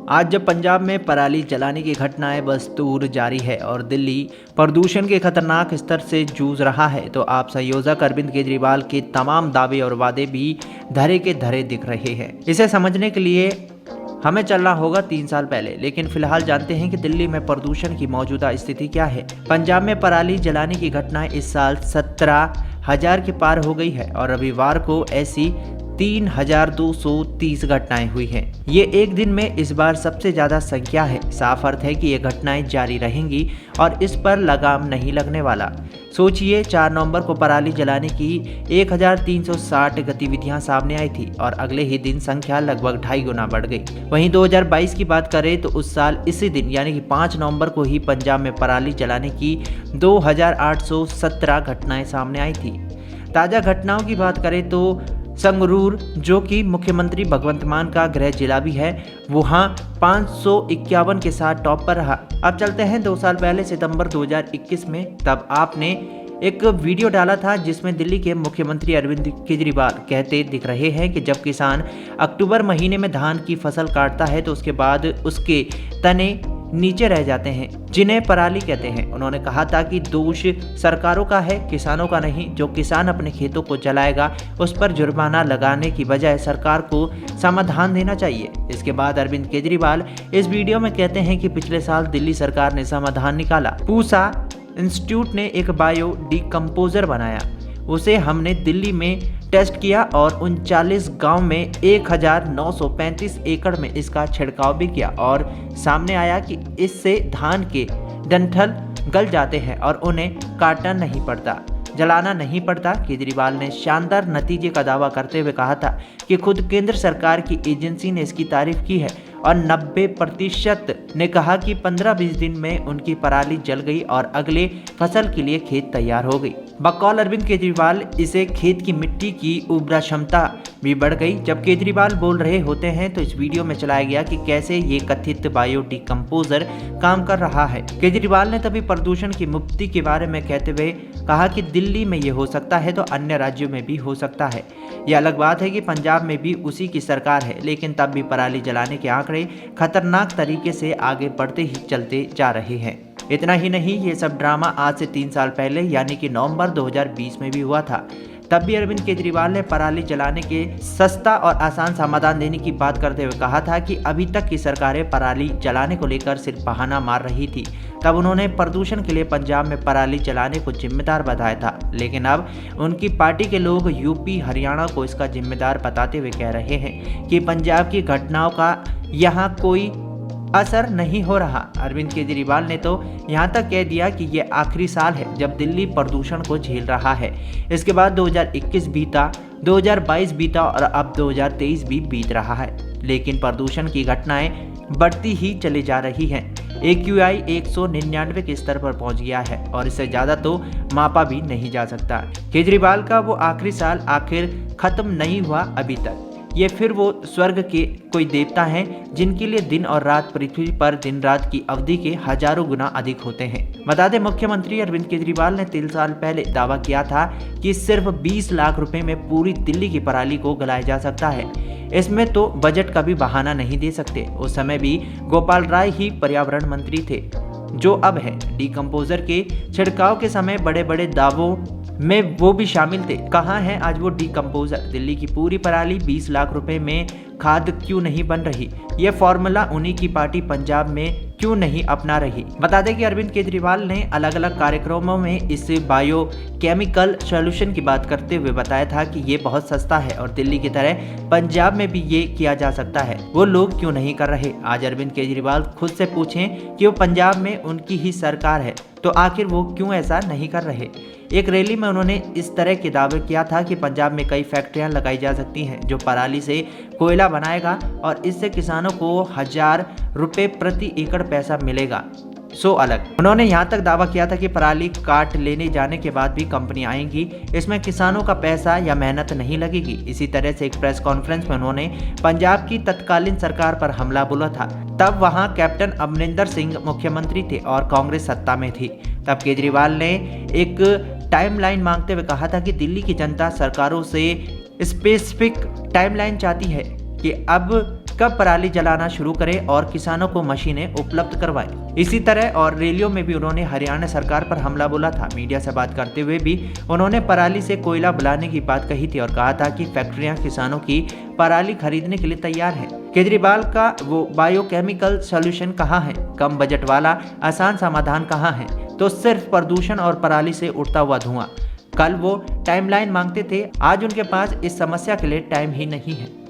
आज जब पंजाब में पराली जलाने की घटनाएं बदस्तूर जारी है और दिल्ली प्रदूषण के खतरनाक स्तर से जूझ रहा है, तो आप संयोजक अरविंद केजरीवाल के तमाम दावे और वादे भी धरे के धरे दिख रहे हैं। इसे समझने के लिए हमें चलना होगा 3 साल पहले, लेकिन फिलहाल जानते हैं कि दिल्ली में प्रदूषण की मौजूदा स्थिति क्या है। पंजाब में पराली जलाने की घटनाएं इस साल 17,000 के पार हो गई है और रविवार को ऐसी 3,230 घटनाएं हुई हैं। ये एक दिन में इस बार सबसे ज्यादा संख्या है। साफ अर्थ है कि ये घटनाएं जारी रहेंगी और इस पर लगाम नहीं लगने वाला। सोचिए, 4 नवंबर को पराली जलाने की 1,360 गतिविधियां सामने आई थी और अगले ही दिन संख्या लगभग 2.5 गुना बढ़ गई। वहीं 2022 की बात करें तो उस साल इसी दिन यानी कि 5 नवंबर को ही पंजाब में पराली जलाने की 2,817 घटनाएं सामने आई थी। ताज़ा घटनाओं की बात करें तो संगरूर, जो कि मुख्यमंत्री भगवंत मान का गृह जिला भी है, वहां 551 के साथ टॉप पर रहा। अब चलते हैं 2 साल पहले, सितंबर 2021 में। तब आपने एक वीडियो डाला था जिसमें दिल्ली के मुख्यमंत्री अरविंद केजरीवाल कहते दिख रहे हैं कि जब किसान अक्टूबर महीने में धान की फसल काटता है तो उसके बाद उसके तने नीचे रह जाते हैं, जिन्हें पराली कहते हैं। उन्होंने कहा था कि दोष सरकारों का है, किसानों का नहीं। जो किसान अपने खेतों को जलाएगा उस पर जुर्माना लगाने की बजाय सरकार को समाधान देना चाहिए। इसके बाद अरविंद केजरीवाल इस वीडियो में कहते हैं कि पिछले साल दिल्ली सरकार ने समाधान निकाला। पूसा इंस्टीट्यूट ने एक बायो डिकम्पोजर बनाया, उसे हमने दिल्ली में टेस्ट किया और 39 गांव में 1,935 एकड़ में इसका छिड़काव भी किया और सामने आया कि इससे धान के डंठल गल जाते हैं और उन्हें काटना नहीं पड़ता, जलाना नहीं पड़ता। केजरीवाल ने शानदार नतीजे का दावा करते हुए कहा था कि खुद केंद्र सरकार की एजेंसी ने इसकी तारीफ की है और 90% ने कहा कि 15-20 दिन में उनकी पराली जल गई और अगले फसल के लिए खेत तैयार हो गई। बकौल अरविंद केजरीवाल, इसे खेत की मिट्टी की उर्वरा क्षमता भी बढ़ गई। जब केजरीवाल बोल रहे होते हैं तो इस वीडियो में चलाया गया कि कैसे ये कथित बायो डिकम्पोजर काम कर रहा है। केजरीवाल ने तभी प्रदूषण की मुक्ति के बारे में कहते हुए कहा कि दिल्ली में ये हो सकता है तो अन्य राज्यों में भी हो सकता है। ये अलग बात है कि पंजाब में भी उसी की सरकार है, लेकिन तब भी पराली जलाने के आंकड़े खतरनाक तरीके से आगे बढ़ते ही चलते जा रहे हैं। इतना ही नहीं, ये सब ड्रामा आज से 3 साल पहले यानी कि नवंबर 2020 में भी हुआ था। तब भी अरविंद केजरीवाल ने पराली जलाने के सस्ता और आसान समाधान देने की बात करते हुए कहा था कि अभी तक की सरकारें पराली जलाने को लेकर सिर्फ बहाना मार रही थी। तब उन्होंने प्रदूषण के लिए पंजाब में पराली जलाने को जिम्मेदार बताया था, लेकिन अब उनकी पार्टी के लोग यूपी, हरियाणा को इसका जिम्मेदार बताते हुए कह रहे हैं कि पंजाब की घटनाओं का यहाँ कोई असर नहीं हो रहा। अरविंद केजरीवाल ने तो यहाँ तक कह दिया कि ये आखिरी साल है जब दिल्ली प्रदूषण को झेल रहा है। इसके बाद 2021 बीता, 2022 बीता और अब 2023 भी बीत रहा है, लेकिन प्रदूषण की घटनाएं बढ़ती ही चली जा रही हैं। AQI 199 के स्तर पर पहुंच गया है और इससे ज़्यादा तो मापा भी नहीं जा सकता। केजरीवाल का वो आखिरी साल आखिर खत्म नहीं हुआ अभी तक। ये फिर वो स्वर्ग के कोई देवता हैं जिनके लिए दिन और रात पृथ्वी पर दिन रात की अवधि के हजारों गुना अधिक होते हैं। बता दें, मुख्यमंत्री अरविंद केजरीवाल ने 3 साल पहले दावा किया था कि सिर्फ 20 लाख रुपए में पूरी दिल्ली की पराली को गलाया जा सकता है। इसमें तो बजट का भी बहाना नहीं दे सकते। उस समय भी गोपाल राय ही पर्यावरण मंत्री थे, जो अब है। डिकम्पोजर के छिड़काव के समय बड़े बड़े दावों में वो भी शामिल थे। कहाँ है आज वो डिकम्पोजर? दिल्ली की पूरी पराली 20 लाख रुपए में खाद क्यों नहीं बन रही? ये फॉर्मूला उन्हीं की पार्टी पंजाब में क्यों नहीं अपना रही? बता दें कि अरविंद केजरीवाल ने अलग अलग कार्यक्रमों में इस बायो केमिकल सॉल्यूशन की बात करते हुए बताया था कि ये बहुत सस्ता है और दिल्ली की तरह पंजाब में भी ये किया जा सकता है। वो लोग क्यों नहीं कर रहे? आज अरविंद केजरीवाल खुद से पूछें कि वो पंजाब में उनकी ही सरकार है तो आखिर वो क्यों ऐसा नहीं कर रहे। एक रैली में उन्होंने इस तरह के दावे किया था कि पंजाब में कई फैक्ट्रियां लगाई जा सकती हैं जो पराली से कोयला बनाएगा और इससे किसानों को 1,000 रुपए प्रति एकड़ पैसा मिलेगा। सो अलग उन्होंने यहाँ तक दावा किया था कि पराली काट लेने जाने के बाद भी कंपनी आएंगी, इसमें किसानों का पैसा या मेहनत नहीं लगेगी। इसी तरह से एक प्रेस कॉन्फ्रेंस में उन्होंने पंजाब की तत्कालीन सरकार पर हमला बोला था। तब वहां कैप्टन अमरिंदर सिंह मुख्यमंत्री थे और कांग्रेस सत्ता में थी। तब केजरीवाल ने एक टाइमलाइन मांगते हुए कहा था कि दिल्ली की जनता सरकारों से स्पेसिफिक टाइमलाइन चाहती है कि अब कब पराली जलाना शुरू करें और किसानों को मशीनें उपलब्ध करवाएं। इसी तरह और रैलियों में भी उन्होंने हरियाणा सरकार पर हमला बोला था। मीडिया से बात करते हुए भी उन्होंने पराली से कोयला बुलाने की बात कही थी और कहा था कि फैक्ट्रियां किसानों की पराली खरीदने के लिए तैयार है। केजरीवाल का वो बायोकेमिकल सॉल्यूशन कहाँ है, कम बजट वाला आसान समाधान कहाँ है, तो सिर्फ प्रदूषण और पराली से उड़ता हुआ धुआं। कल वो टाइमलाइन मांगते थे, आज उनके पास इस समस्या के लिए टाइम ही नहीं है।